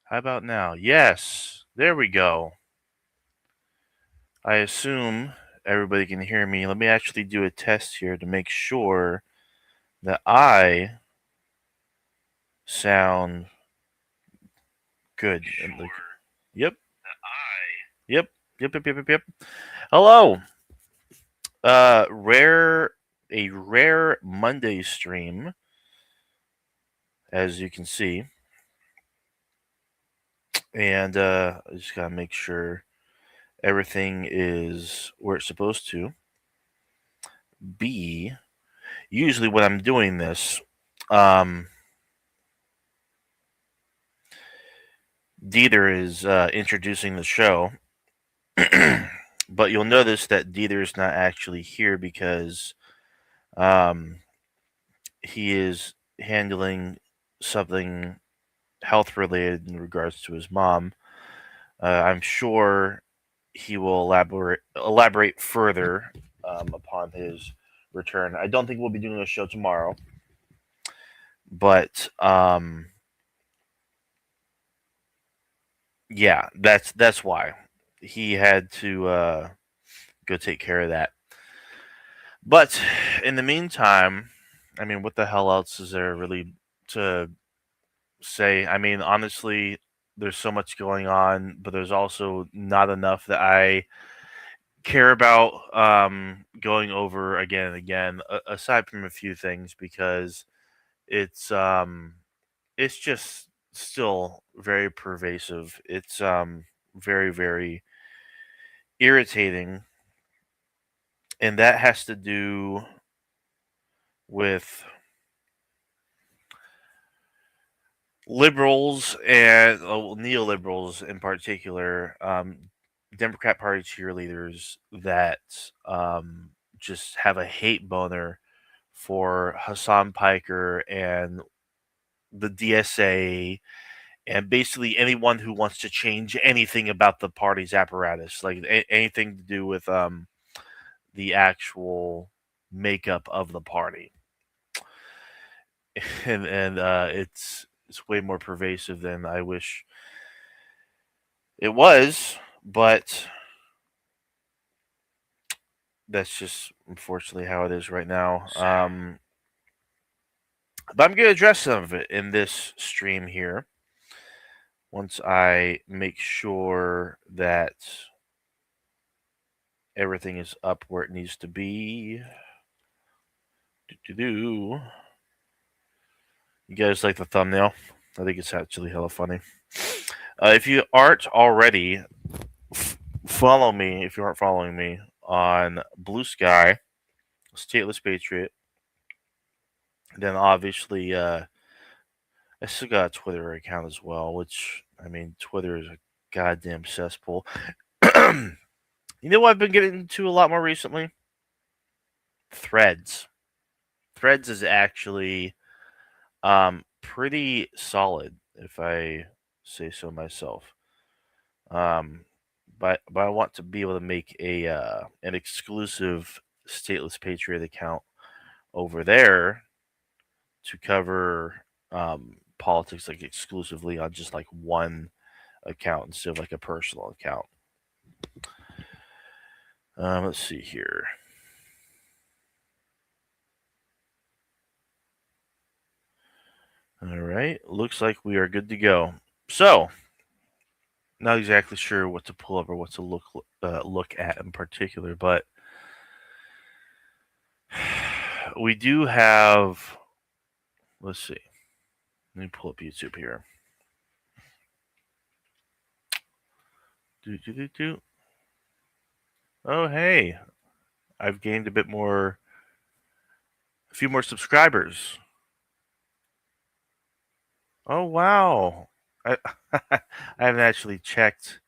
How about now? Yes, there we go. I assume everybody can hear me. Let me actually do a test here to make sure that I sound good. Yep, yep, yep. Hello. Rare, a rare Monday stream, as you can see, and I just gotta make sure everything is where it's supposed to be. Usually, when I'm doing this, um, Dieter is introducing the show, but you'll notice that Dieter is not actually here because um, he is handling something health related in regards to his mom. I'm sure he will elaborate further upon his return. I don't think we'll be doing a show tomorrow, but yeah, that's why he had to go take care of that. But in the meantime, I mean, what the hell else is there really to say? I mean, honestly, there's so much going on, but there's also not enough that I care about going over again and again, aside from a few things, because it's um, it's just still very pervasive. It's very, very irritating, and that has to do with liberals and neoliberals in particular, Democrat Party cheerleaders that just have a hate boner for Hassan Piker and the DSA and basically anyone who wants to change anything about the party's apparatus, like anything to do with the actual makeup of the party. And it's way more pervasive than I wish it was, but that's just unfortunately how it is right now. But I'm going to address some of it in this stream here once I make sure that everything is up where it needs to be. Do. You guys like the thumbnail? I think it's actually hella funny. If you aren't already, follow me if you aren't following me on Blue Sky, Stateless Patriot. Then obviously, I still got a Twitter account as well, which I mean, Twitter is a goddamn cesspool. You know what I've been getting into a lot more recently? Threads. Threads is actually pretty solid, if I say so myself. Um, but I want to be able to make a an exclusive Stateless Patriot account over there to cover politics like exclusively on just like one account instead of like a personal account. Let's see here. All right, looks like we are good to go. So, not exactly sure what to pull up or what to look at in particular, but we do have. Let's see. Let me pull up YouTube here. Do. Oh, hey, I've gained a bit more, a few more subscribers. Oh wow, I I haven't actually checked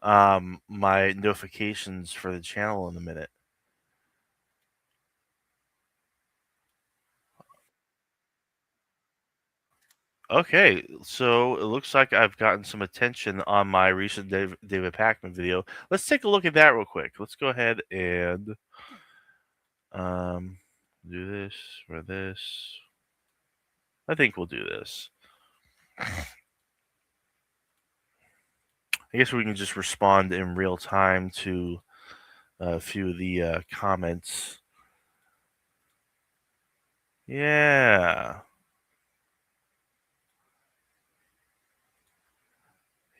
my notifications for the channel in a minute. Okay, so it looks like I've gotten some attention on my recent David Packman video. Let's take a look at that real quick. Let's go ahead and um, do this for this. I think we'll do this. I guess we can just respond in real time to a few of the comments. Yeah.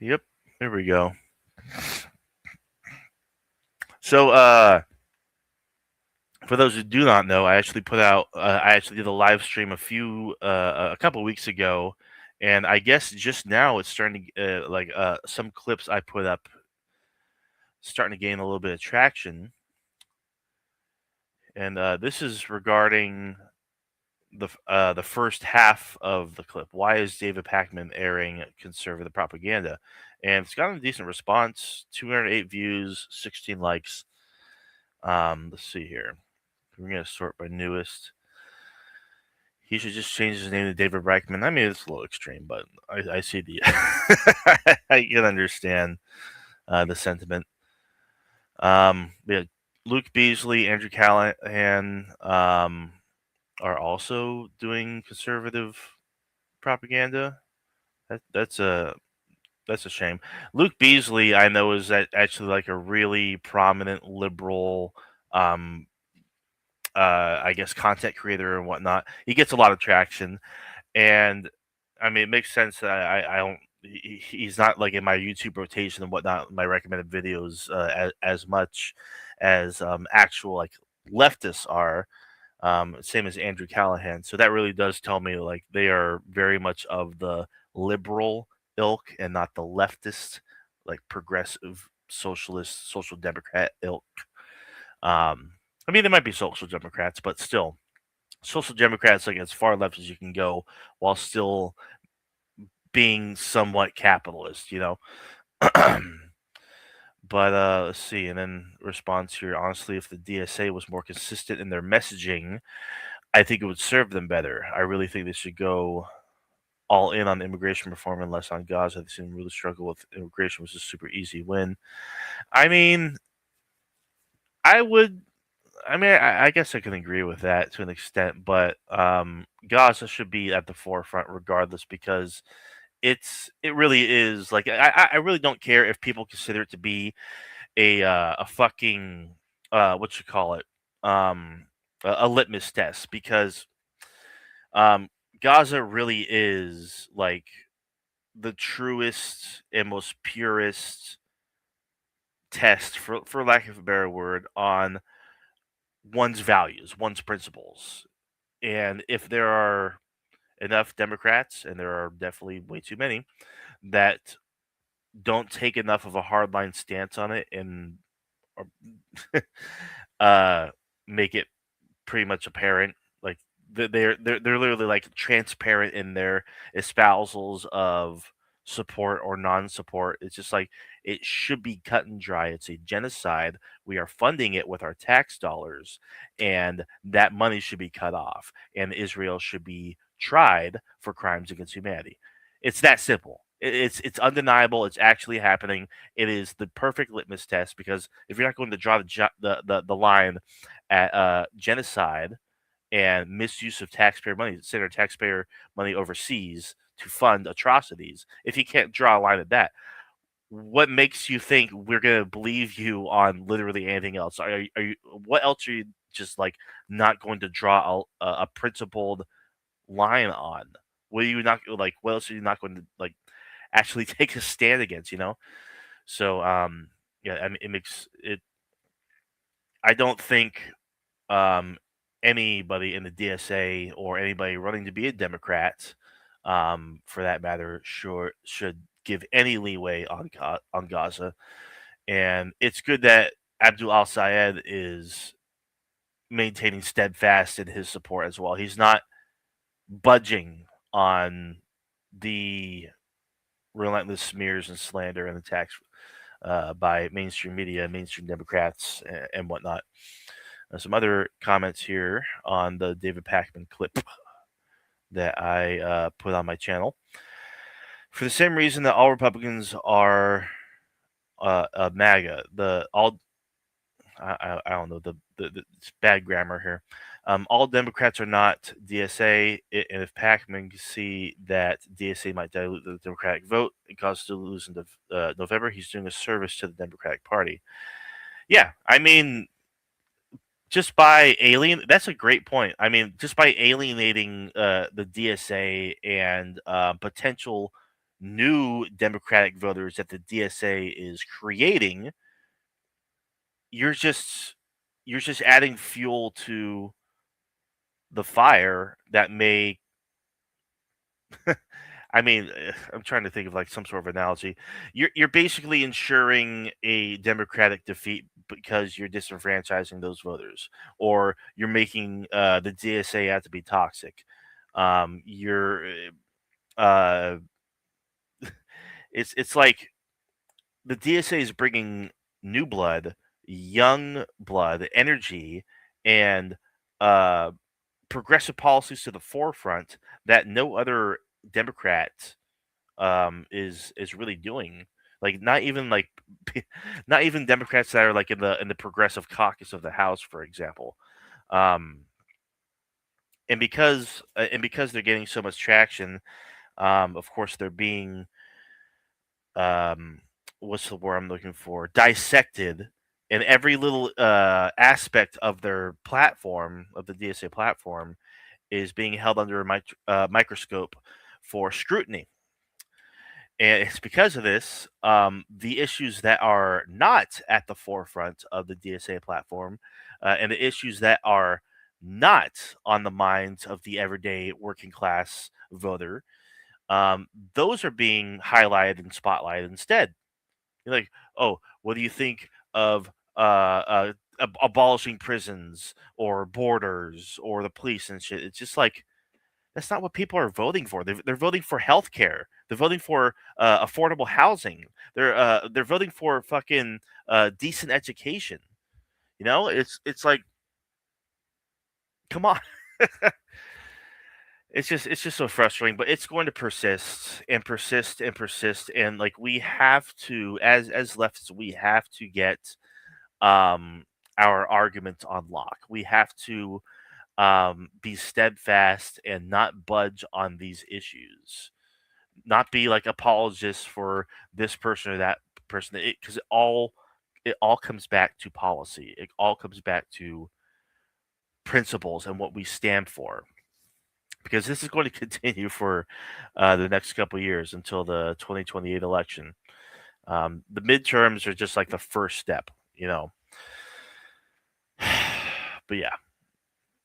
Yep. There we go. So, for those who do not know, I actually put out. I actually did a live stream a couple weeks ago, and I guess just now it's starting to some clips I put up starting to gain a little bit of traction. And this is regarding the first half of the clip. Why is David Pakman airing conservative propaganda? And it's gotten a decent response. 208 views, 16 likes. Let's see here. We're gonna sort by newest. He should just change his name to David Reichman. I mean, it's a little extreme, but I see the. I can understand the sentiment. Yeah, Luke Beasley, Andrew Callahan are also doing conservative propaganda. That's a shame. Luke Beasley, I know, is actually like a really prominent liberal, um, I guess, content creator and whatnot. He gets a lot of traction, and I mean, it makes sense that I don't. He's not like in my YouTube rotation and whatnot, my recommended videos as much as actual like leftists are. Same as Andrew Callahan. So that really does tell me like they are very much of the liberal ilk and not the leftist, like progressive socialist, social democrat ilk. I mean, they might be social democrats, but still, social democrats like as far left as you can go while still being somewhat capitalist, you know. But let's see, and then response here. Honestly, if the DSA was more consistent in their messaging, I think it would serve them better. I really think they should go all in on immigration reform and less on Gaza. They seem to really struggle with immigration, which is a super easy win. I mean, I would. I mean, I guess I can agree with that to an extent, but Gaza should be at the forefront regardless because it really is like I really don't care if people consider it to be a fucking what you call it a litmus test because um Gaza really is like the truest and most purest test for lack of a better word on one's values, one's principles. And if there are enough Democrats, and there are definitely way too many, that don't take enough of a hardline stance on it and or, uh, make it pretty much apparent. Like they're literally like transparent in their espousals of support or non-support. It's just like it should be cut and dry. It's a genocide. We are funding it with our tax dollars, and that money should be cut off. And Israel should be tried for crimes against humanity. It's that simple. It's undeniable. It's actually happening. It is the perfect litmus test because if you're not going to draw the line at genocide and misuse of taxpayer money, send our taxpayer money overseas to fund atrocities. If you can't draw a line at that, what makes you think we're gonna believe you on literally anything else? Are you? What else are you just like not going to draw a principled line on? What are you not like? What else are you not going to like actually take a stand against? You know. So yeah, I mean, it makes it. I don't think um, anybody in the DSA or anybody running to be a Democrat, for that matter, should give any leeway on on Gaza. And it's good that Abdul Al Sayed is maintaining steadfast in his support as well. He's not budging on the relentless smears and slander and attacks by mainstream media, mainstream Democrats, and whatnot. Some other comments here on the David Pakman clip that I put on my channel. For the same reason that all Republicans are MAGA, the all I don't know the it's bad grammar here. All Democrats are not DSA, and if Packman can see that DSA might dilute the Democratic vote and cause us to lose in November, he's doing a service to the Democratic Party. Yeah, I mean, just by that's a great point. I mean, just by alienating the DSA and potential new Democratic voters that the DSA is creating, you're just you're just adding fuel to the fire that may I mean, I'm trying to think of like some sort of analogy. You're basically ensuring a democratic defeat because you're disenfranchising those voters, or you're making the DSA out to be toxic. You're uh, it's like the DSA is bringing new blood, young blood, energy, and uh, progressive policies to the forefront that no other Democrat is really doing. Like not even like not even Democrats that are like in the progressive caucus of the House, for example. Um, and because they're getting so much traction, of course they're being um, what's the word I'm looking for? Dissected in every little aspect of their platform of the DSA platform is being held under a microscope for scrutiny. And it's because of this, the issues that are not at the forefront of the DSA platform, and the issues that are not on the minds of the everyday working class voter, those are being highlighted and spotlighted instead. You're like, oh, what do you think of abolishing prisons or borders or the police and shit? It's just like that's not what people are voting for. They're voting for health care. They're voting for affordable housing. They're voting for fucking decent education. You know, it's like, come on. It's just so frustrating, but it's going to persist and persist and persist. And like we have to, as leftists, we have to get our arguments on lock. We have to be steadfast and not budge on these issues, not be like apologists for this person or that person, because it all comes back to policy. It all comes back to principles and what we stand for, because this is going to continue for the next couple of years until the 2028 election. The midterms are just like the first step, you know. But yeah,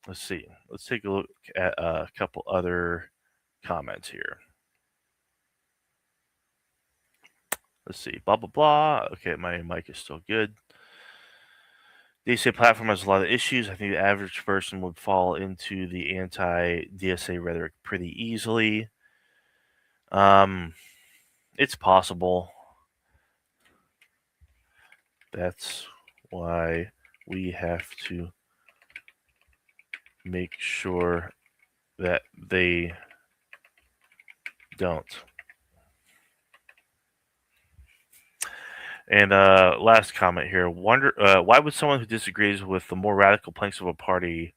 let's see. Let's take a look at a couple other comments here. Let's see. Blah, blah, blah. Okay, my mic is still good. DSA platform has a lot of issues. I think the average person would fall into the anti-DSA rhetoric pretty easily. It's possible. That's why we have to make sure that they don't. And last comment here. Wonder why would someone who disagrees with the more radical planks of a party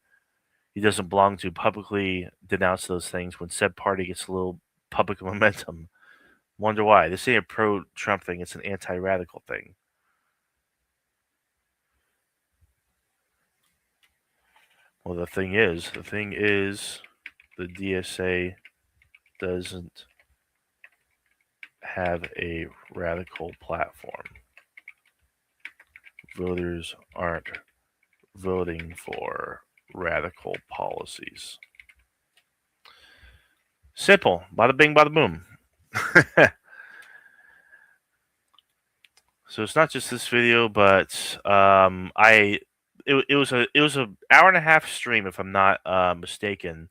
he doesn't belong to publicly denounce those things when said party gets a little public momentum? Wonder why. This ain't a pro-Trump thing. It's an anti-radical thing. Well, the thing is, the DSA doesn't have a radical platform. Voters aren't voting for radical policies. Simple. Bada bing, bada boom. So it's not just this video, but it was a hour and a half stream if I'm not mistaken,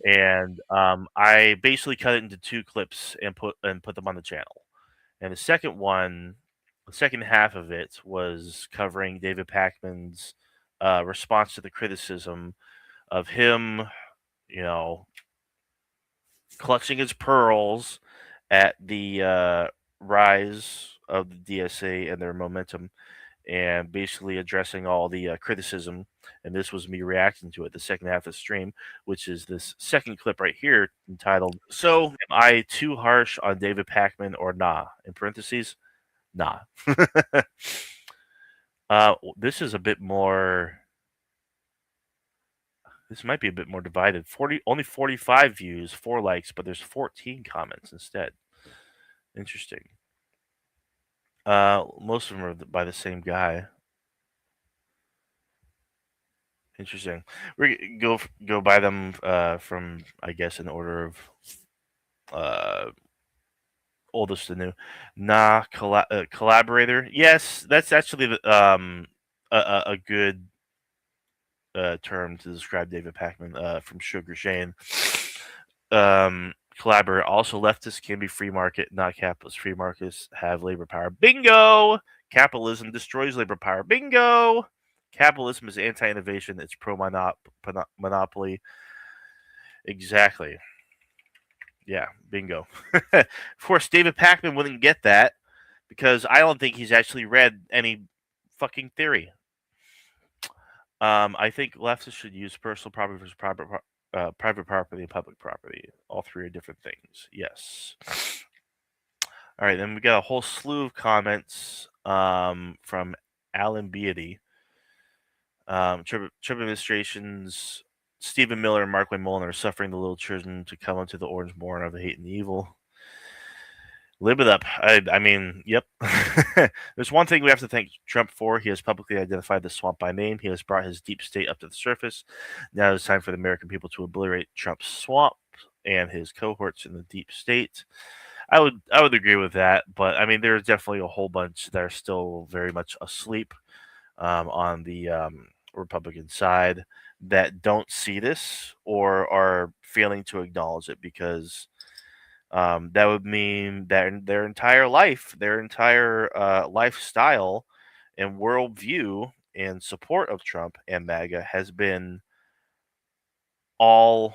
and I basically cut it into two clips and put them on the channel. And the second half of it was covering David Packman's response to the criticism of him, you know, clutching his pearls at the rise of the DSA and their momentum, and basically addressing all the criticism. And this was me reacting to it, the second half of the stream, which is this second clip right here entitled, "So, am I too harsh on David Pakman or nah?" In parentheses, nah. This is a bit more. This might be a bit more divided. Only 45 views, 4 likes, but there's 14 comments instead. Interesting. Most of them are by the same guy. Interesting. We go by them from, I guess, in order of oldest to new. Nah, collaborator. Yes, that's actually a good term to describe David Pakman from Sugar Shane. Collaborator. Also, leftists can be free market, not capitalist. Free markets have labor power. Bingo! Capitalism destroys labor power. Bingo! Capitalism is anti-innovation. It's pro-monopoly. Exactly. Yeah, bingo. Of course, David Pakman wouldn't get that because I don't think he's actually read any fucking theory. I think leftists should use personal property versus private property and public property. All three are different things. Yes. All right, then we got a whole slew of comments from Alan Beatty. Trump administration's Stephen Miller and Mark Wayne Mullen are suffering the little children to come into the orange morn of the hate and evil. Live it up. I mean, yep. There's one thing we have to thank Trump for. He has publicly identified the swamp by name. He has brought his deep state up to the surface. Now it's time for the American people to obliterate Trump's swamp and his cohorts in the deep state. I would agree with that, but I mean, there's definitely a whole bunch that are still very much asleep on the Republican side that don't see this or are failing to acknowledge it because that would mean that their entire life, their entire lifestyle and worldview and support of Trump and MAGA has been all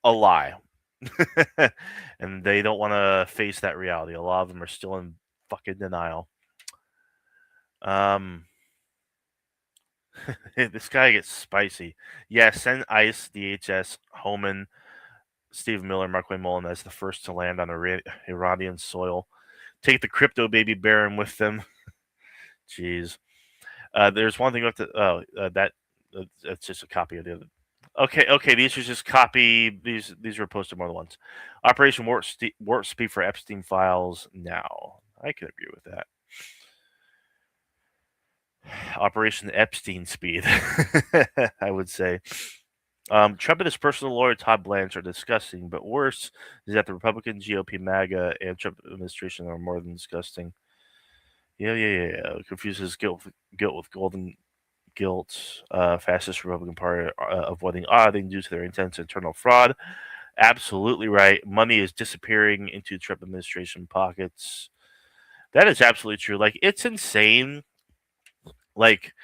a lie. And they don't want to face that reality. A lot of them are still in fucking denial. This guy gets spicy. Yeah, send ICE, DHS, Homan, Steve Miller, Mark Wayne Mullen as the first to land on Iranian soil. Take the crypto baby baron with them. Jeez. There's one thing about that's just a copy of the other. Okay. These are just copy. These were posted more than once. Operation Warp Speed for Epstein files now. I can agree with that. Operation Epstein Speed, I would say. Trump and his personal lawyer Todd Blanche are disgusting, but worse is that the Republican GOP, MAGA, and Trump administration are more than disgusting. Yeah. Confuses guilt with golden guilt. Fastest Republican Party avoiding auditing due to their intense internal fraud. Absolutely right. Money is disappearing into Trump administration pockets. That is absolutely true. Like, it's insane. Like,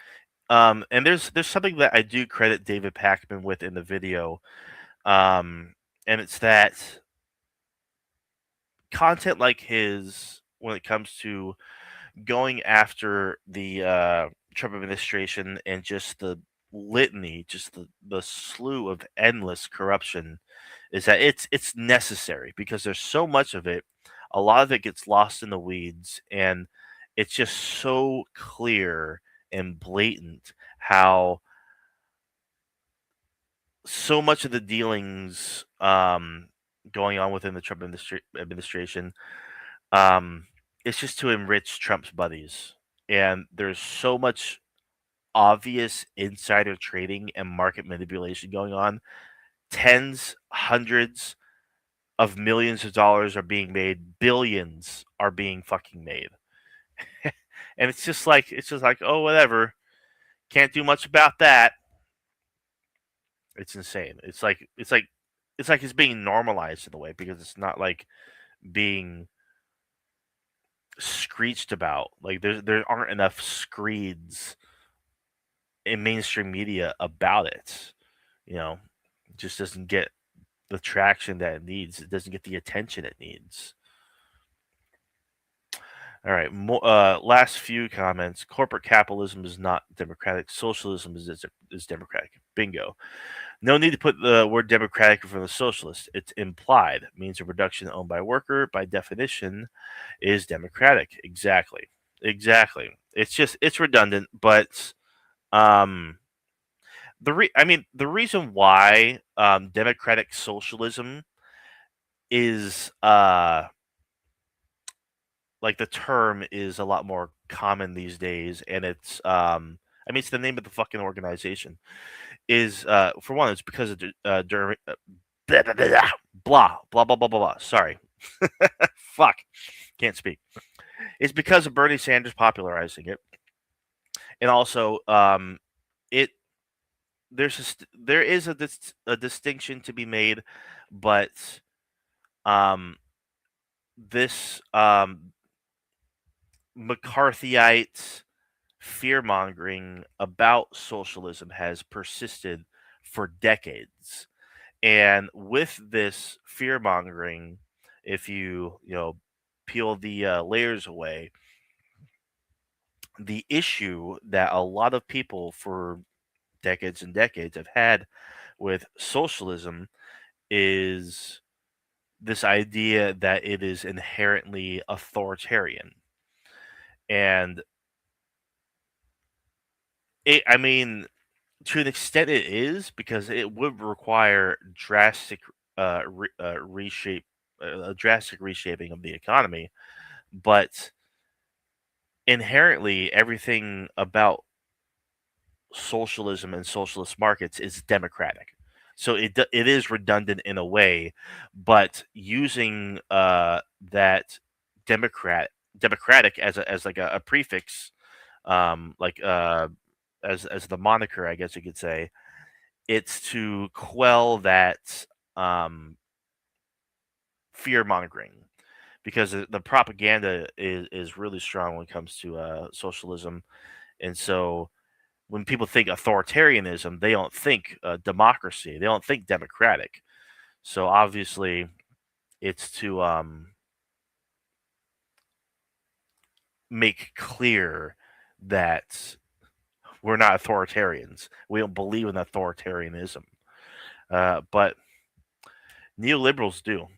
and there's something that I do credit David Pakman with in the video, and it's that content like his when it comes to going after the Trump administration and just the litany, just the slew of endless corruption, is that it's necessary because there's so much of it. A lot of it gets lost in the weeds, and it's just so clear and blatant how so much of the dealings going on within the Trump administration it's just to enrich Trump's buddies. And there's so much obvious insider trading and market manipulation going on. Tens, hundreds of millions of dollars are being made, billions are being fucking made. And it's just like, oh, whatever. Can't do much about that. It's insane. It's like it's being normalized in a way because it's not like being screeched about. Like there aren't enough screeds in mainstream media about it. It just doesn't get the traction that it needs. It doesn't get the attention it needs. All right. Last few comments. Corporate capitalism is not democratic. Socialism is democratic. Bingo. No need to put the word democratic in front of socialist. It's implied. It means a production owned by a worker, by definition, is democratic. Exactly. Exactly. It's redundant, but um the reason why democratic socialism is like the term is a lot more common these days, and it's the name of the fucking organization is for one, it's because of blah, blah, blah, blah blah blah blah blah blah. Sorry, fuck, can't speak. It's because of Bernie Sanders popularizing it, and also it there is a distinction to be made, but um this McCarthyite fear mongering about socialism has persisted for decades. And with this fear mongering, if you peel the layers away, the issue that a lot of people for decades and decades have had with socialism is this idea that it is inherently authoritarian. And I mean, to an extent, it is because it would require a drastic reshaping of the economy. But inherently, everything about socialism and socialist markets is democratic. So it is redundant in a way, but using that democratic as like a prefix, like as the moniker, I guess you could say, it's to quell that um, fear mongering because the propaganda is really strong when it comes to socialism, and so when people think authoritarianism, they don't think democracy, they don't think democratic. So obviously, it's to make clear that we're not authoritarians. We don't believe in authoritarianism, but neoliberals do.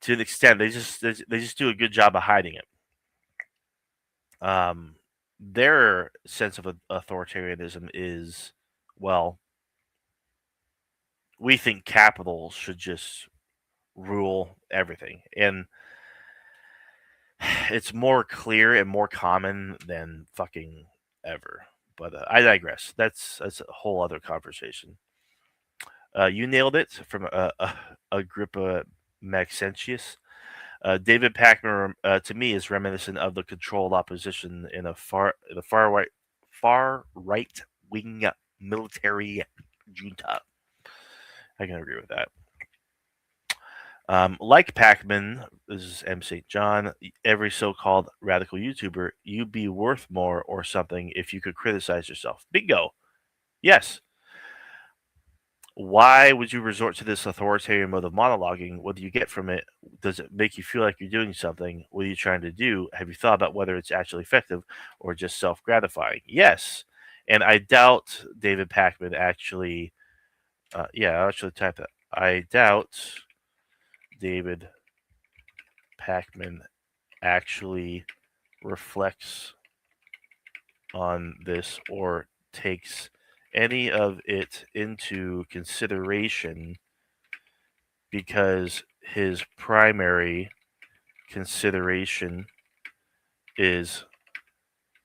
To an extent, they just do a good job of hiding it. Um, their sense of authoritarianism is, well, we think capital should just rule everything, and it's more clear and more common than fucking ever. But I digress. That's a whole other conversation. You nailed it from Agrippa Maxentius. David Packman, to me, is reminiscent of the controlled opposition in the far right wing military junta. I can agree with that. Like Pac-Man, this is M. St. John, every so-called radical YouTuber, you'd be worth more or something if you could criticize yourself. Bingo. Yes. Why would you resort to this authoritarian mode of monologuing? What do you get from it? Does it make you feel like you're doing something? What are you trying to do? Have you thought about whether it's actually effective or just self-gratifying? Yes. And I doubt David Pac-Man actually, I'll actually type that. I doubt David Pac-Man actually reflects on this or takes any of it into consideration because his primary consideration is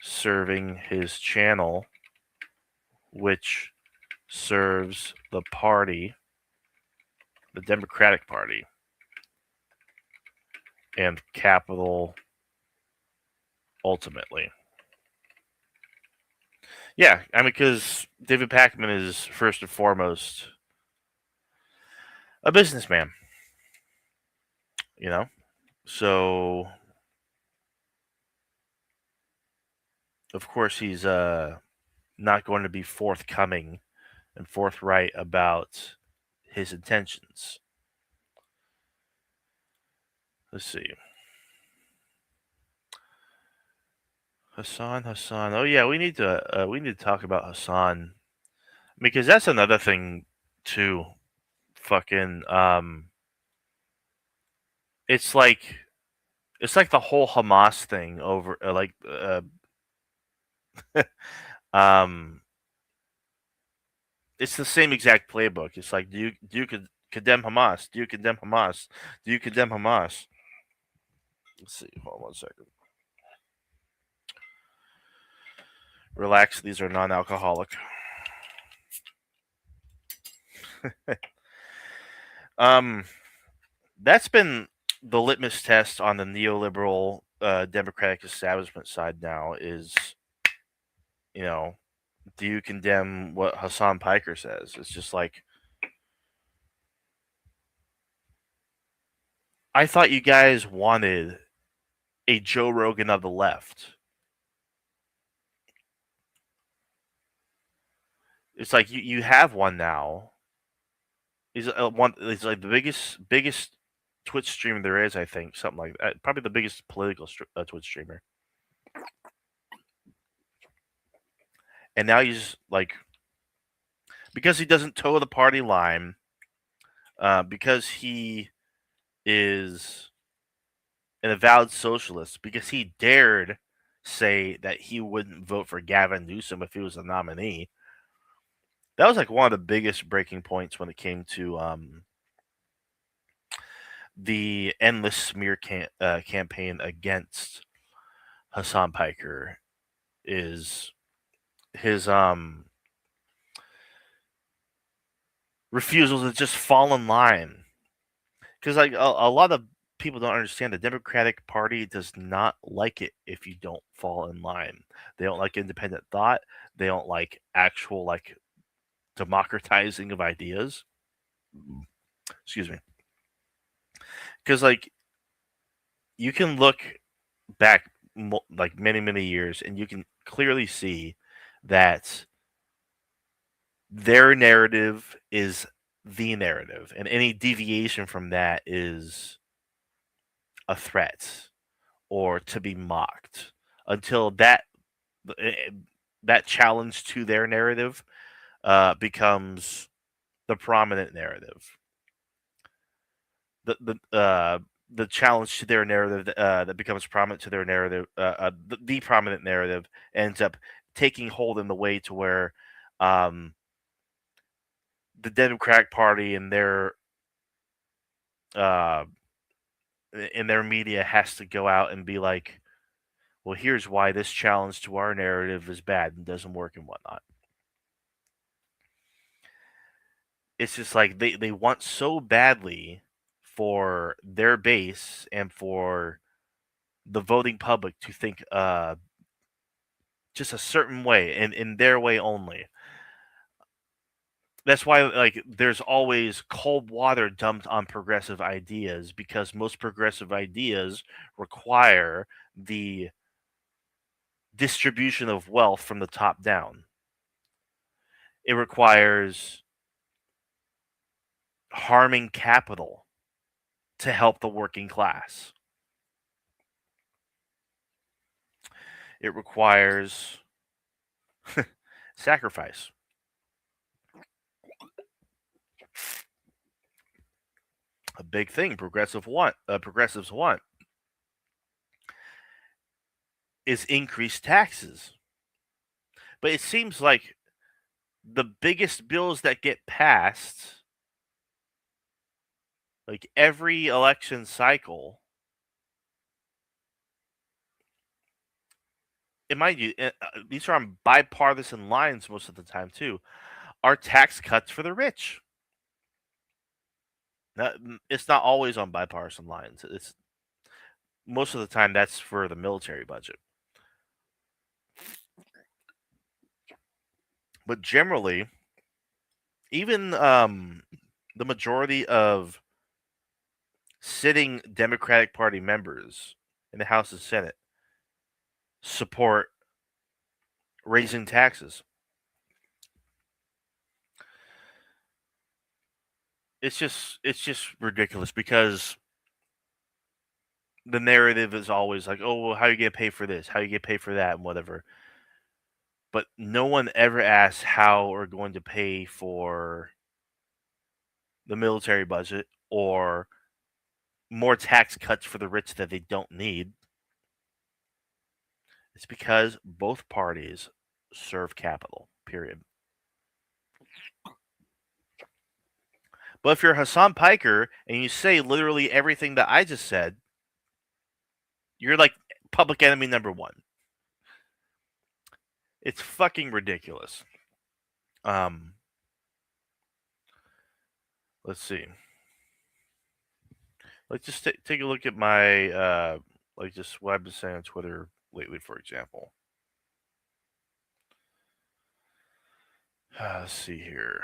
serving his channel, which serves the party, the Democratic Party, and capital ultimately. Yeah, I mean, because David Pac-Man is first and foremost a businessman, you know? So, of course, he's not going to be forthcoming and forthright about his intentions. Let's see. Hassan. Oh yeah, we need to talk about Hassan because that's another thing too. Fucking it's like the whole Hamas thing over um it's the same exact playbook. It's like condemn Hamas? Do you condemn Hamas? Do you condemn Hamas? Let's see. Hold on one second. Relax. These are non-alcoholic. Um, that's been the litmus test on the neoliberal democratic establishment side now is, you know, do you condemn what Hassan Piker says? It's just like, I thought you guys wanted a Joe Rogan of the left. It's like you have one now. He's like the biggest Twitch streamer there is, I think, something like that. Probably the biggest political Twitch streamer. And now he's like, because he doesn't toe the party line, because he is an avowed socialist, because he dared say that he wouldn't vote for Gavin Newsom if he was a nominee. That was like one of the biggest breaking points when it came to the endless smear campaign against Hassan Piker. Is his refusal to just fall in line, because like a lot of people don't understand, the Democratic Party does not like it if you don't fall in line. They don't like independent thought. They don't like actual like democratizing of ideas. Excuse me. Because like you can look back like many years, and you can clearly see that their narrative is the narrative, and any deviation from that is a threat or to be mocked. Until eh, that challenge to their narrative becomes the prominent narrative. The challenge to their narrative that becomes prominent to their narrative, the prominent narrative ends up taking hold in the way to where um, the Democratic Party and uh, their media has to go out and be like, well, here's why this challenge to our narrative is bad and doesn't work and whatnot. It's just like they want so badly for their base and for the voting public to think just a certain way and in their way only. That's why like there's always cold water dumped on progressive ideas, because most progressive ideas require the distribution of wealth from the top down. It requires harming capital to help the working class. It requires sacrifice. A big thing progressives want is increased taxes. But it seems like the biggest bills that get passed, like every election cycle, and mind you, these are on bipartisan lines most of the time too, are tax cuts for the rich. Now, it's not always on bipartisan lines. It's most of the time that's for the military budget. But generally, even the majority of sitting Democratic Party members in the House and Senate support raising taxes. It's just ridiculous, because the narrative is always like, oh, well, how you get paid for this? How you get paid for that? And whatever. But no one ever asks how we're going to pay for the military budget or more tax cuts for the rich that they don't need. It's because both parties serve capital, period. But if you're Hassan Piker and you say literally everything that I just said, you're like public enemy number one. It's fucking ridiculous. Um, let's see. Let's just take a look at my like just what I've been saying on Twitter lately, for example. Let's see here.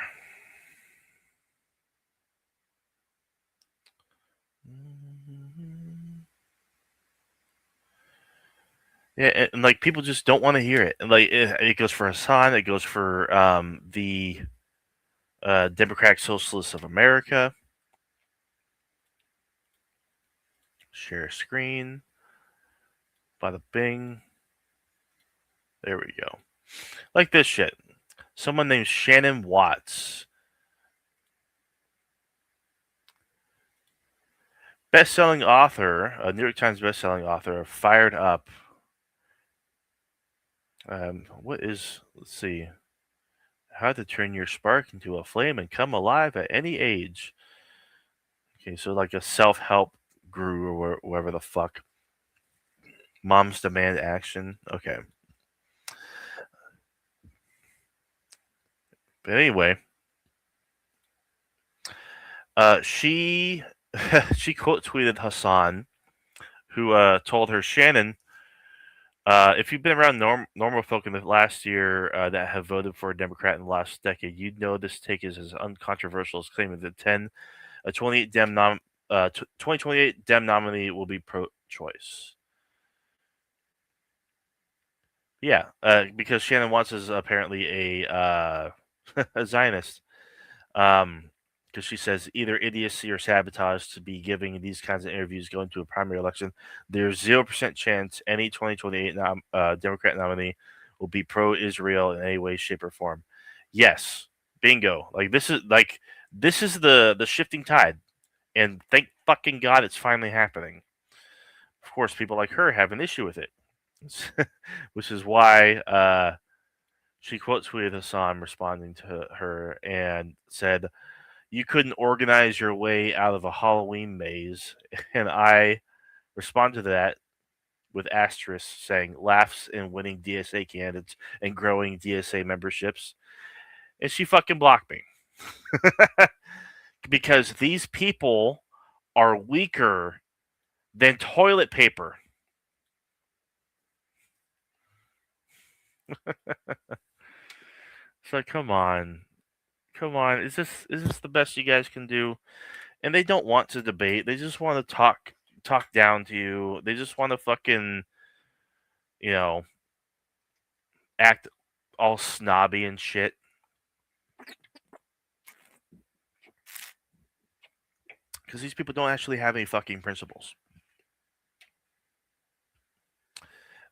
Yeah, and like people just don't want to hear it. And like it goes for Hassan, it goes for the Democratic Socialists of America. Share screen. Bada bing. There we go. Like this shit. Someone named Shannon Watts. Best-selling author, a New York Times best-selling author, fired up. Let's see. How to turn your spark into a flame and come alive at any age. Okay, so like a self-help guru or whatever the fuck. Moms demand action. Okay. But anyway, she she quote tweeted Hassan, who told her, Shannon, if you've been around normal folk in the last year that have voted for a Democrat in the last decade, you'd know this take is as uncontroversial as claiming that 2028 Dem nominee will be pro-choice. Yeah, because Shannon Watts is apparently a Zionist. Because she says either idiocy or sabotage to be giving these kinds of interviews going to a primary election. There's 0% chance any 2028 Democrat nominee will be pro-Israel in any way, shape, or form. Yes, bingo. This is the shifting tide, and thank fucking God it's finally happening. Of course, people like her have an issue with it, which is why she quote tweeted Hassan responding to her and said, "You couldn't organize your way out of a Halloween maze." And I responded to that with asterisks saying, laughs in winning DSA candidates and growing DSA memberships. And she fucking blocked me. Because these people are weaker than toilet paper. So come on. Come on. Is this the best you guys can do? And they don't want to debate. They just want to talk down to you. They just want to fucking, you know, act all snobby and shit. Because these people don't actually have any fucking principles.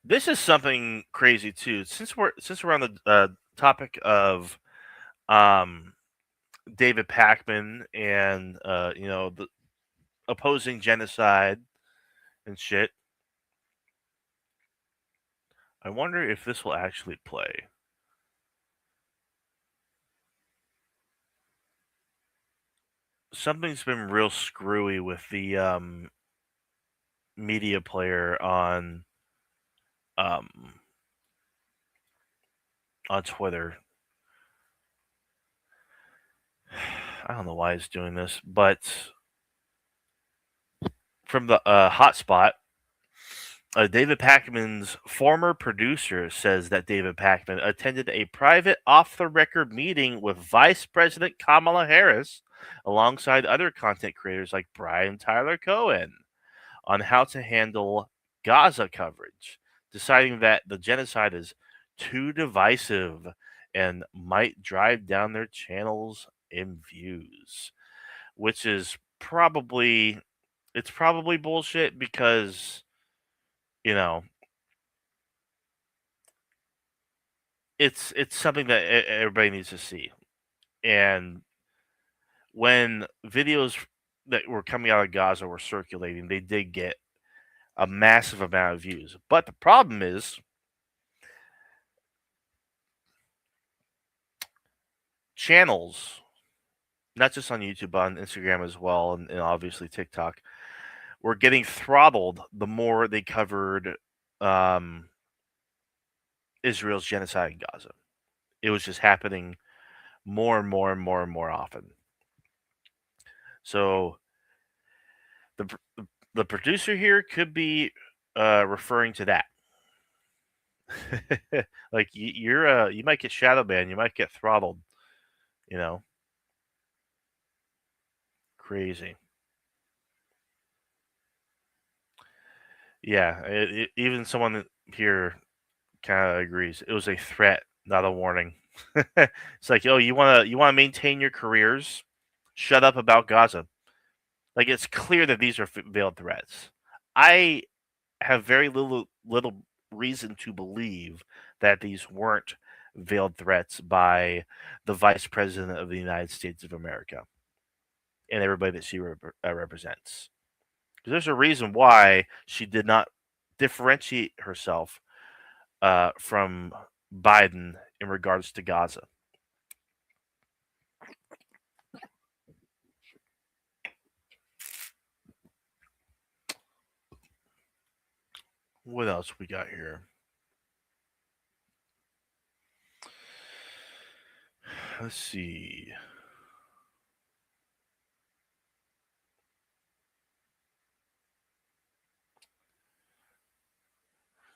This is something crazy too. Since we're on the topic of David Pakman and the opposing genocide and shit, I wonder if this will actually play. Something's been real screwy with the media player um, on Twitter. I don't know why he's doing this, but from the hotspot, David Pakman's former producer says that David Pakman attended a private off-the-record meeting with Vice President Kamala Harris alongside other content creators like Brian Tyler Cohen on how to handle Gaza coverage, deciding that the genocide is too divisive and might drive down their channels in views, which is probably It's probably bullshit because, you know, it's something that everybody needs to see. And when videos that were coming out of Gaza were circulating, they did get a massive amount of views. But the problem is channels, not just on YouTube, but on Instagram as well, and obviously TikTok, were getting throttled the more they covered um, Israel's genocide in Gaza. It was just happening more and more and more and more often. So the the producer here could be referring to that. Like you might get shadow banned, you might get throttled. You know, crazy. Yeah, even someone here kind of agrees. It was a threat, not a warning. It's like, oh, you wanna maintain your careers? Shut up about Gaza. Like it's clear that these are veiled threats. I have very little reason to believe that these weren't veiled threats by the Vice President of the United States of America and everybody that she represents. Because there's a reason why she did not differentiate herself from Biden in regards to Gaza. What else we got here? Let's see.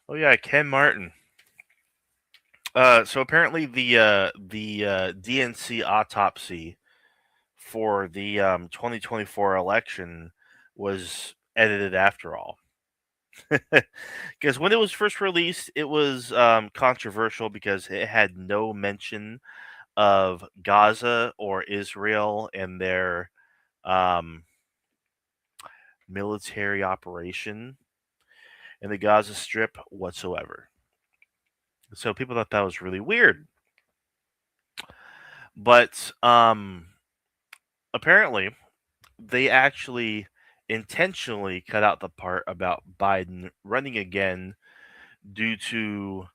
Oh yeah, Ken Martin. So apparently the DNC autopsy for the 2024 election was edited after all. Because when it was first released, it was controversial because it had no mention of Gaza or Israel and their um, military operation in the Gaza Strip whatsoever. So people thought that was really weird. But apparently, they actually intentionally cut out the part about Biden running again due to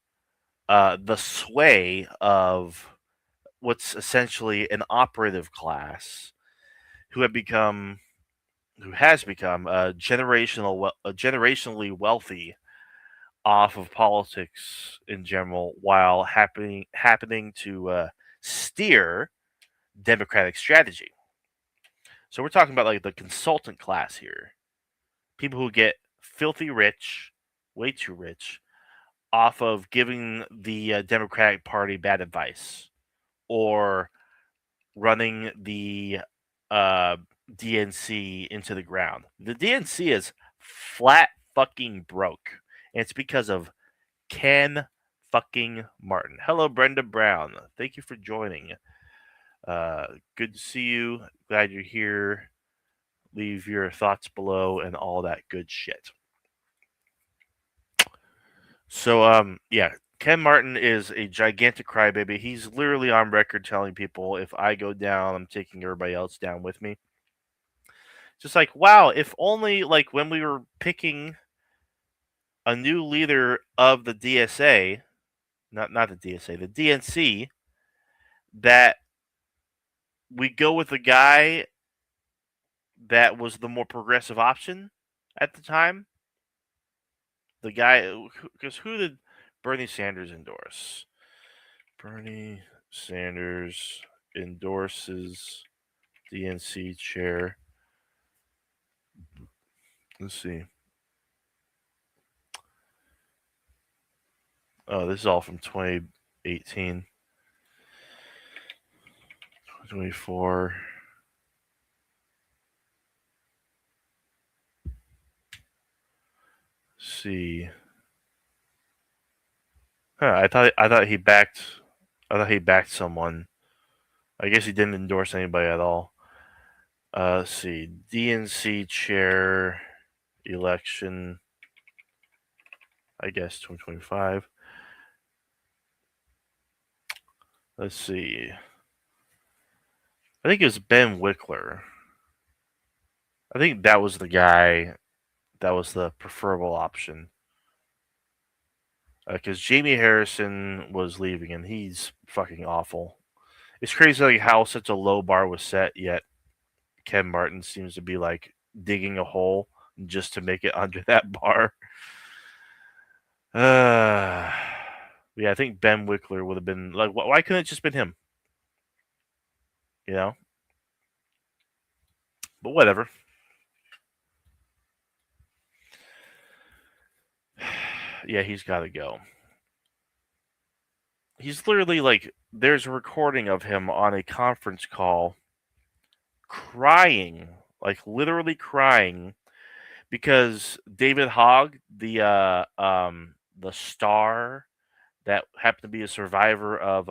the sway of what's essentially an operative class who have become who has become generationally wealthy off of politics in general, while happening to steer democratic strategy. So we're talking about like the consultant class here, people who get filthy rich, way too rich, off of giving the Democratic Party bad advice or running the uh, DNC into the ground. The DNC is flat fucking broke, and it's because of Ken fucking Martin. Hello, Brenda Brown. Thank you for joining. Good to see you. Glad you're here. Leave your thoughts below and all that good shit. So, yeah, Ken Martin is a gigantic crybaby. He's literally on record telling people, if I go down, I'm taking everybody else down with me. Just like, wow, if only like when we were picking a new leader of the DSA, not the DSA, the DNC, that we go with the guy that was the more progressive option at the time. The guy, because who did Bernie Sanders endorse? Bernie Sanders endorses DNC chair. Let's see. Oh, this is all from 2018, 2024. See. Huh, I thought he backed someone. I guess he didn't endorse anybody at all. Let's see. DNC chair election, I guess 2025. Let's see. I think it was Ben Wickler. I think that was the guy that was the preferable option. Because Jamie Harrison was leaving, and he's fucking awful. It's crazy like how such a low bar was set, yet Ken Martin seems to be like digging a hole just to make it under that bar. Yeah, I think Ben Wickler would have been like, why couldn't it just been him? You know, but whatever. Yeah, he's got to go. He's literally like, there's a recording of him on a conference call crying, like literally crying, because David Hogg, the star that happened to be a survivor of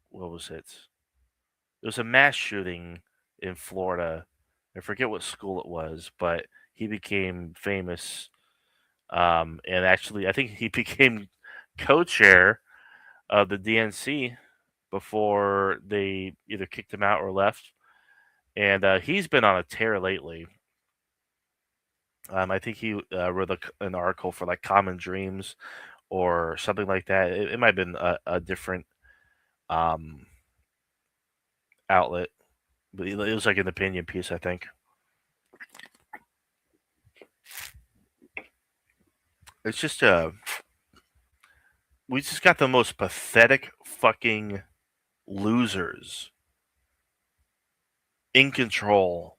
what was it? It was a mass shooting in Florida. I forget what school it was, but he became famous. And actually, I think he became co-chair of the DNC before they either kicked him out or left. And he's been on a tear lately. I think he wrote an article for like Common Dreams or something like that. It might have been a different um, outlet, but it was like an opinion piece, I think. It's just we just got the most pathetic fucking losers in control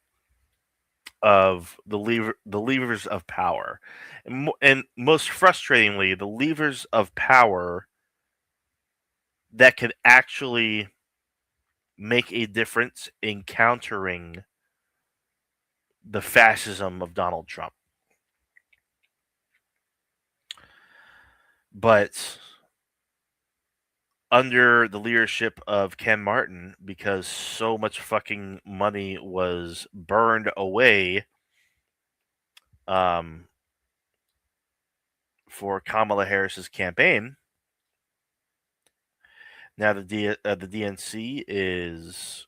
of the levers of power, and most frustratingly, the levers of power that could actually make a difference in countering the fascism of Donald Trump. But under the leadership of Ken Martin, because so much fucking money was burned away um, for Kamala Harris's campaign, now the DNC is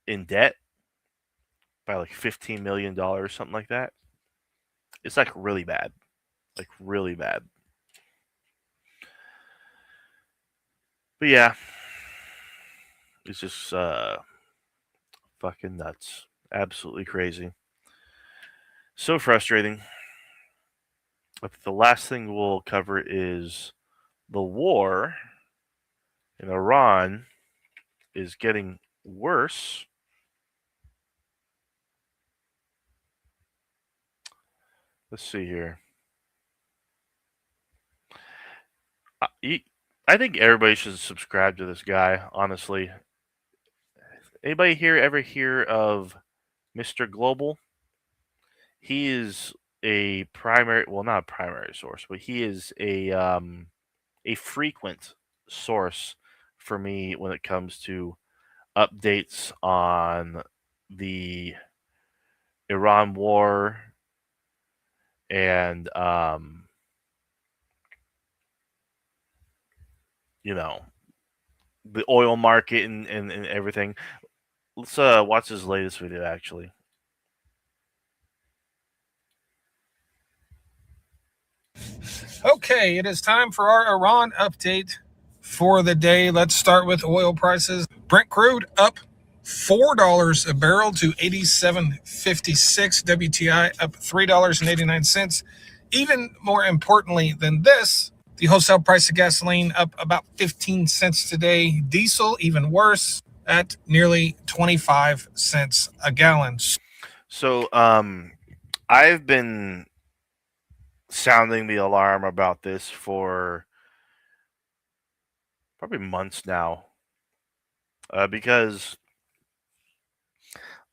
in debt by like $15 million, something like that. It's like really bad, like really bad. But yeah, it's just fucking nuts, absolutely crazy, so frustrating. But the last thing we'll cover is the war in Iran is getting worse. Let's see here. I think everybody should subscribe to this guy, honestly. Anybody here ever hear of Mr. Global? He is a primary, well, not a primary source, but he is a frequent source for me when it comes to updates on the Iran war and you know, the oil market and everything. Let's watch his latest video actually. Okay, it is time for our Iran update for the day. Let's start with oil prices. Brent crude up $4 a barrel to $87.56. WTI up $3.89. Even more importantly than this, the wholesale price of gasoline up about 15 cents today. Diesel even worse at nearly 25 cents a gallon. So I've been sounding the alarm about this for probably months now, because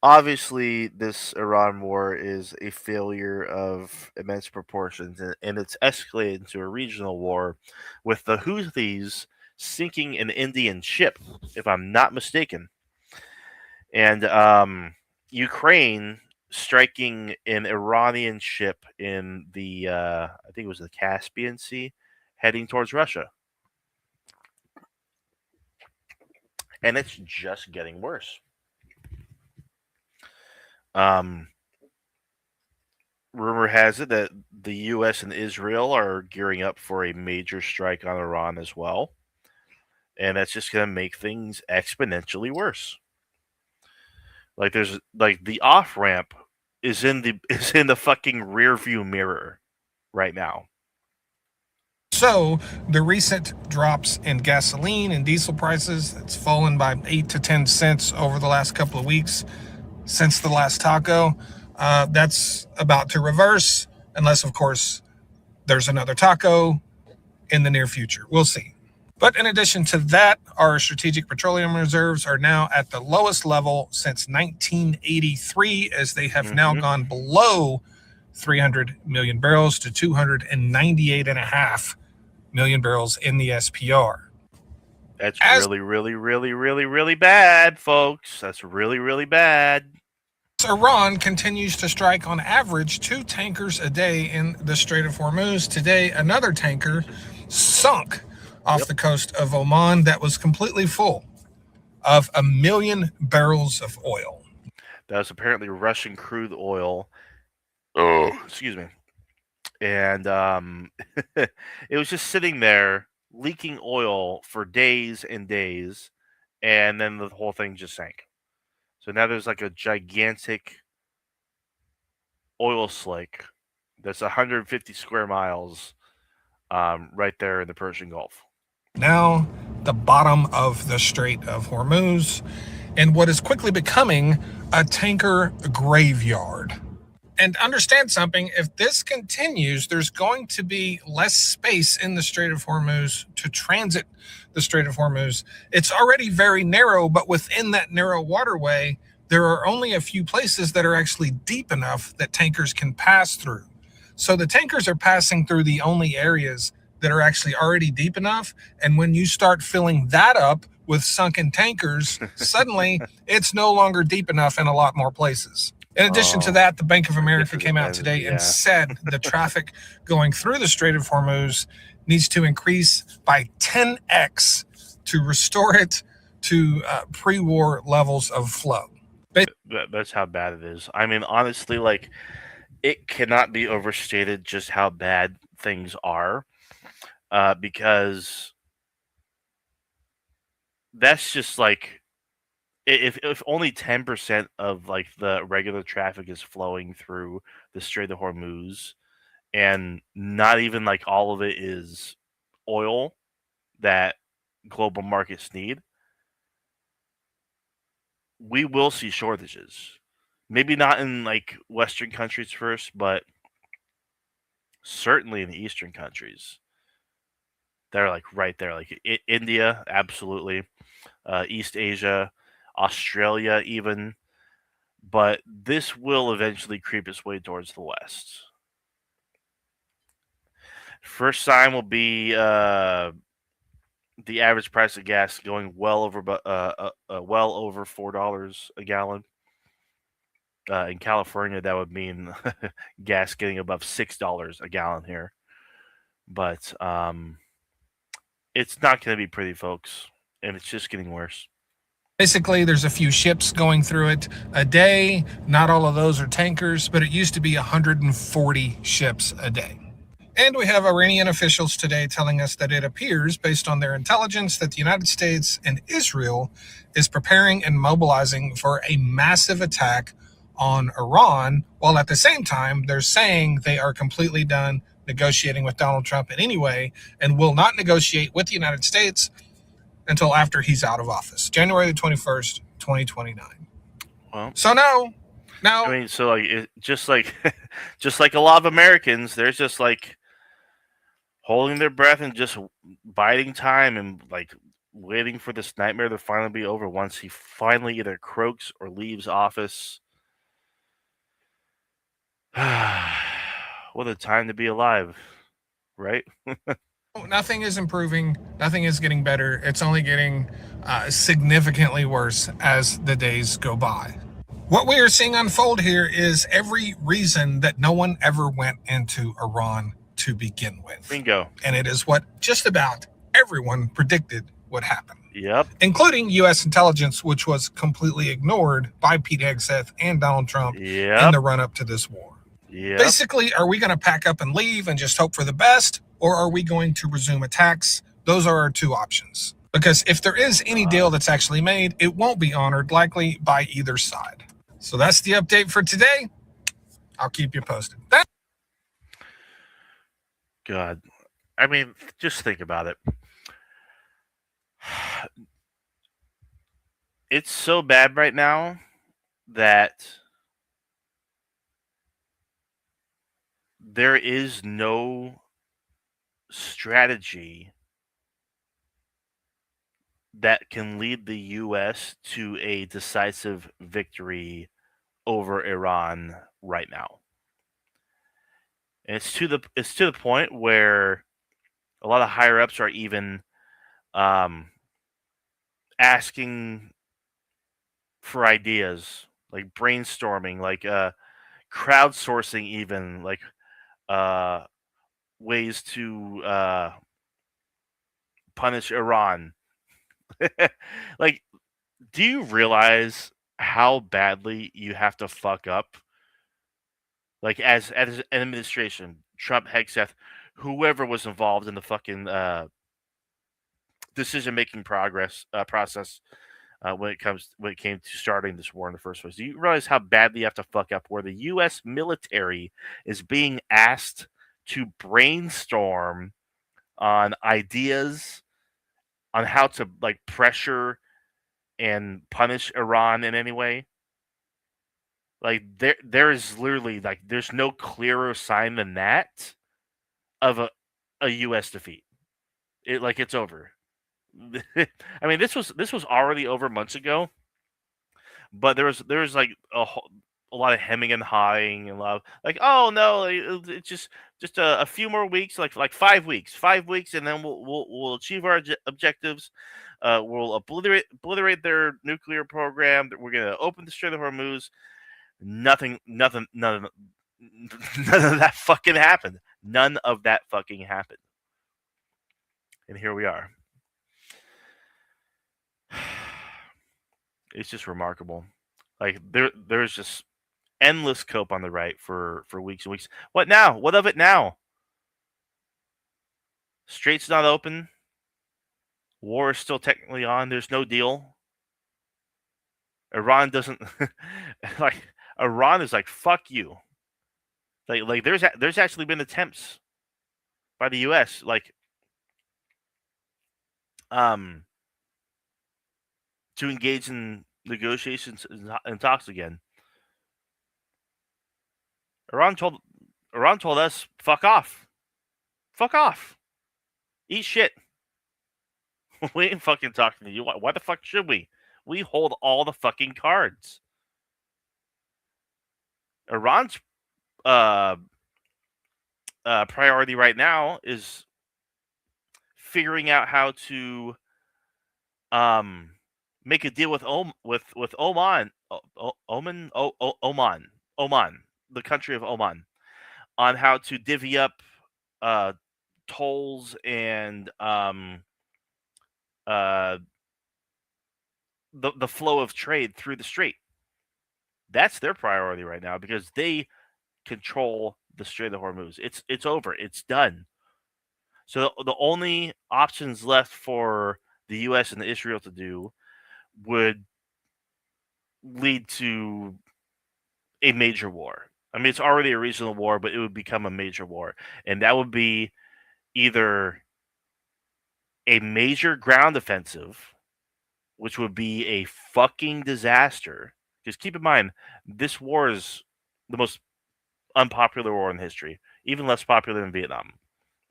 obviously this Iran war is a failure of immense proportions, and it's escalated into a regional war with the Houthis sinking an Indian ship, if I'm not mistaken. And Ukraine striking an Iranian ship in the I think it was the Caspian Sea, heading towards Russia, and it's just getting worse. Um, Rumor has it that the U.S. and Israel are gearing up for a major strike on Iran as well, and that's just going to make things exponentially worse. Like there's like the off ramp is in the fucking rear view mirror right now. So the recent drops in gasoline and diesel prices, it's fallen by 8 to 10 cents over the last couple of weeks since the last taco. That's about to reverse, unless, of course, there's another taco in the near future. We'll see. But in addition to that, our strategic petroleum reserves are now at the lowest level since 1983, as they have now Mm-hmm. gone below 300 million barrels to 298.5 million barrels in the SPR. That's As really, really, really, really, really bad, folks. That's really, really bad. Iran continues to strike on average 2 tankers a day in the Strait of Hormuz, today another tanker sunk off Yep. the coast of Oman that was completely full of 1 million barrels of oil. That was apparently Russian crude oil. Oh, excuse me. And it was just sitting there leaking oil for days and days, and then the whole thing just sank. So now there's like a gigantic oil slick that's 150 square miles right there in the Persian Gulf. Now, the bottom of the Strait of Hormuz, and what is quickly becoming a tanker graveyard. And understand something, if this continues, there's going to be less space in the Strait of Hormuz to transit the Strait of Hormuz. It's already very narrow, but within that narrow waterway, there are only a few places that are actually deep enough that tankers can pass through. So the tankers are passing through the only areas that are actually already deep enough. And when you start filling that up with sunken tankers, suddenly it's no longer deep enough in a lot more places. In addition to Oh, that, the Bank of I guess America it came out depends. today and Yeah. said the traffic going through the Strait of Hormuz needs to increase by 10x to restore it to pre-war levels of flow. That's how bad it is. I mean, honestly, like it cannot be overstated just how bad things are, because that's just like if only 10% of like the regular traffic is flowing through the Strait of Hormuz, and not even like all of it is oil that global markets need, we will see shortages. Maybe not in like Western countries first, but certainly in the Eastern countries. They're like right there, like India, absolutely, East Asia, Australia, even. But this will eventually creep its way towards the West. First sign will be the average price of gas going well over $4 a gallon. In California, that would mean gas getting above $6 a gallon here. But it's not going to be pretty, folks, and it's just getting worse. Basically, there's a few ships going through it a day. Not all of those are tankers, but it used to be 140 ships a day. And we have Iranian officials today telling us that it appears, based on their intelligence, that the United States and Israel is preparing and mobilizing for a massive attack on Iran, while at the same time, they're saying they are completely done negotiating with Donald Trump in any way and will not negotiate with the United States until after he's out of office, January the 21st, 2029. Well, So I now, mean, so like just like just like a lot of Americans, they're just like holding their breath and just biding time and like waiting for this nightmare to finally be over once he finally either croaks or leaves office. What a time to be alive, right? nothing is improving, nothing is getting better. It's only getting significantly worse as the days go by. What we are seeing unfold here is every reason that no one ever went into Iran to begin with. Bingo. And it is what just about everyone predicted would happen, Yep. including U.S. intelligence, which was completely ignored by Pete Hegseth and Donald Trump in Yep. the run up to this war. Yep. Basically, are we going to pack up and leave and just hope for the best, or are we going to resume attacks? Those are our two options. Because if there is any deal that's actually made, it won't be honored, likely by either side. So that's the update for today. I'll keep you posted. God. I mean, just think about it. It's so bad right now that there is no strategy that can lead the U.S. to a decisive victory over Iran right now. And it's to the point where a lot of higher ups are even um, asking for ideas, like brainstorming, like crowdsourcing, even like uh, ways to punish Iran. Like, do you realize how badly you have to fuck up? Like, as an administration, Trump, Hegseth, whoever was involved in the fucking decision making progress process when it came to starting this war in the first place. Do you realize how badly you have to fuck up where the U.S. military is being asked to brainstorm on ideas on how to like pressure and punish Iran in any way? Like there is literally like there's no clearer sign than that of a U.S. defeat. It's over. I mean, this was already over months ago, but there was like a lot of hemming and hawing and love. Like, oh no, it's just a few more weeks, like 5 weeks, and then we'll achieve our objectives. We'll obliterate their nuclear program. We're gonna open the Strait of Hormuz. Nothing, none of that fucking happened. None of that fucking happened. And here we are. It's just remarkable. Like there's just endless cope on the right for weeks and weeks. What now? What of it now? Strait's not open. War is still technically on. There's no deal. Iran doesn't like Iran is like fuck you. Like there's actually been attempts by the U.S. like um to engage in negotiations and talks again. Iran told Iran told us fuck off, fuck off, eat shit. We ain't fucking talking to you. Why the fuck should we? We hold all the fucking cards. Iran's uh, priority right now is figuring out how to um, make a deal with with Oman, Oman, the country of Oman, on how to divvy up uh, tolls and uh, the flow of trade through the strait. That's their priority right now because they control the Strait of Hormuz. It's over. It's done. So the only options left for the U.S. and Israel to do would lead to a major war. I mean, it's already a regional war, but it would become a major war, and that would be either a major ground offensive, which would be a fucking disaster. Because keep in mind, this war is the most unpopular war in history, even less popular than Vietnam.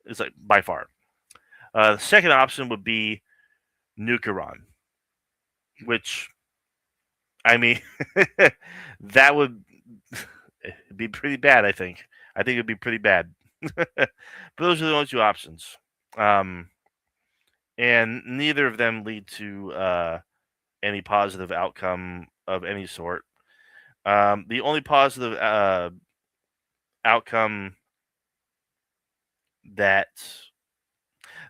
It's like by far. The second option would be nuke Iran, which I mean, that would be pretty bad. I think it'd be pretty bad. But those are the only two options. Um, and neither of them lead to any positive outcome of any sort. The only positive outcome that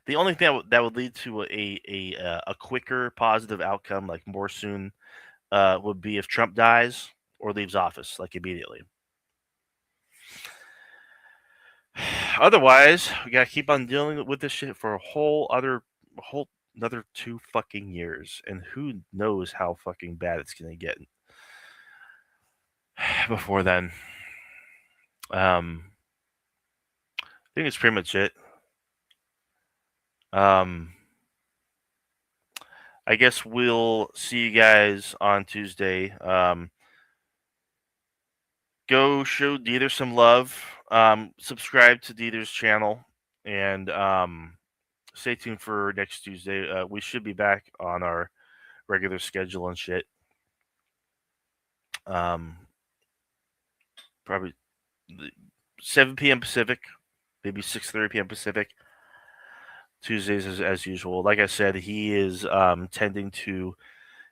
the only thing that would lead to a quicker positive outcome, like more soon, would be if Trump dies or leaves office, like immediately. Otherwise, we gotta keep on dealing with this shit for a whole another 2 fucking years, and who knows how fucking bad it's gonna get before then. I think it's pretty much it. I guess we'll see you guys on Tuesday. Go show Dieter some love. Subscribe to Dieter's channel, and stay tuned for next Tuesday. We should be back on our regular schedule and shit. Probably 7 p.m. Pacific, maybe 6:30 p.m. Pacific. Tuesdays as usual. Like I said, he is tending to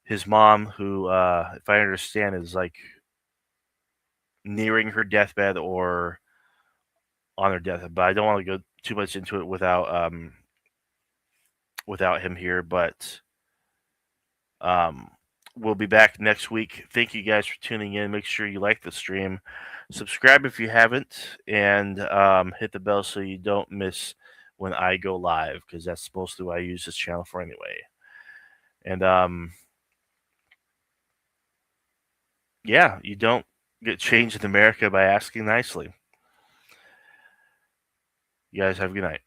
his mom, who, if I understand, is like nearing her deathbed or on her deathbed. But I don't want to go too much into it without him here. But um, we'll be back next week. Thank you guys for tuning in. Make sure you like the stream, subscribe if you haven't, and hit the bell so you don't miss when I go live, because that's mostly what I use this channel for anyway. And yeah, you don't get changed in America by asking nicely. You guys have a good night.